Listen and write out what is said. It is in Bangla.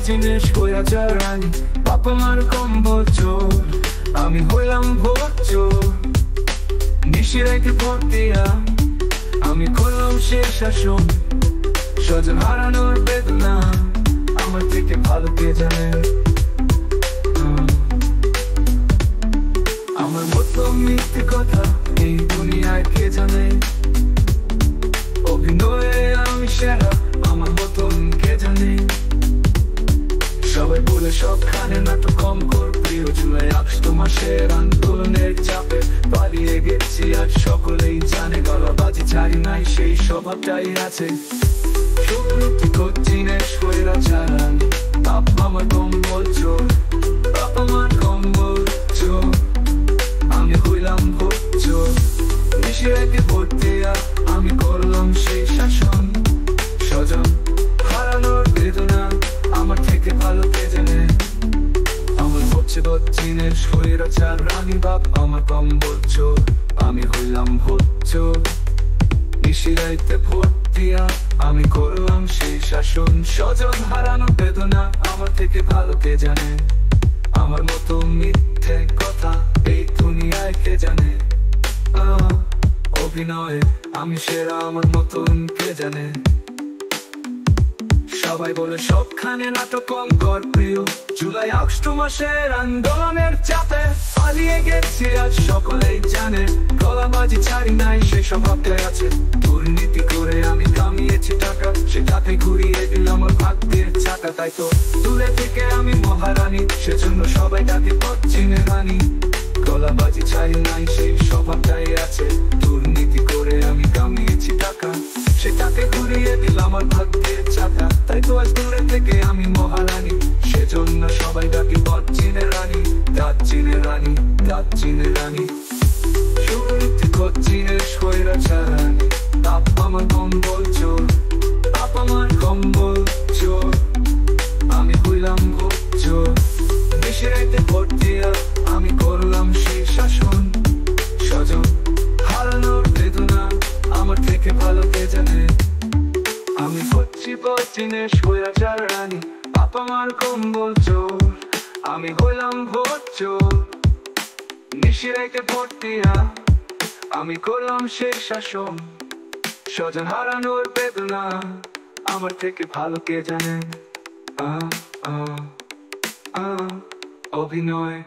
জিনিস স্বৈরাচার রানী, বাবা মার কম্বল চোর, আমি হইলাম ভোট চোর। নিশিরাইতে ভোট দিয়া আমি করলাম শেষ শাসন, স্বজন হারানোর বেদনা আমার থেকে ভালো কে জানে। আমার মতো মিথ্যে কথা এই দুনিয়ায় কে জানে, অভিনয়ে আমি সেরা আমার মতন কে জানে। সবাই বলে সবখানে নাটক কম কর প্রিয়, জুলাই আগস্ট মাসের আন্দোলনের চাপে পালিয়ে গেছি আজ সকলেই জানে। গলাবাজি ছাড়ি নাই সেই স্বভাবটাই আছে, দুর্নীতি করছি না স্বৈরাচার রানী, বাপ আমার কম্বল চোর, বাপ আমার কম্বল চোর, আমি হইলাম ভোট চোর। নিশিরাইতে ভোট দিয়া আমি করলাম সেই শাসন, স্বজন হারানোর বেদনা আমার থেকে ভালো কে জানে। আমার হচ্ছে বচ্চিনের স্বৈরাচার রানী, বাপ আমার কম্বল চোর, আমি হইলাম ভোট চোর। নিশিরাইতে ভোট দিয়া আমি করলাম সেই শাসন, স্বজন হারানোর বেদনা আমার থেকে ভালো কে জানে। আমার মতো মিথ্যে কথা এই দুনিয়ায় কে জানে। অভিনয়ে আমি সেরা আমার মতন কে জানে। সবাই বলে সবখানে নাটক কম কর প্রিয়, জুলাই আগস্ট মাসের আন্দোলনের চাপে পালিয়ে গেছি আজ সকলেই জানে। গলাবাজি ছাড়ি নাই সেই স্বভাবটাই আছে, দুর্নীতি করে আমি কামিয়েছি টাকা, সেটাকে ঘুরিয়ে দিলাম আমার ভাগ্যের চাকা। তাই তো দূরে থেকে আমি মহারানী, সেজন্য সবাই ডাকে বচ্চিনের রানী। গলাবাজি ছাড়ি নাই সেই স্বভাবটাই আছে, দুর্নীতি করে আমি কামিয়েছি টাকা, সেটাকে ঘুরিয়ে দিলাম আমার ভাগ্যের চাকা। তাই তো আজ দূরে থেকে আমি মহারানী, সেজন্য সবাই ডাকে বচ্চিনের রানী, দাচ্চিনের রানী, দাচ্চিনের রানী। দুর্নীতি করছিনের স্বৈরাচার রানী, বাপ আমার কম্বল চোর, বাপ আমার কম্বল চোর, আমি হইলাম ভোট চোর। নিশিরাইতে ভোট দিয়া আমি করলাম সেই শাসন, স্বজন হারানোর বেদনা আমার থেকে ভালো কে জানে। আমি হচ্ছি বচ্চিনের স্বৈরাচার রানী, বাপ আমার কম্বল চোর, আমি হইলাম ভোট চোর। নিশিরাইতে ভোট দিয়া আমি করলাম সেই শাসন, স্বজন হারানোর বেদনা আমার থেকে ভালো কে জানে। অভিনয়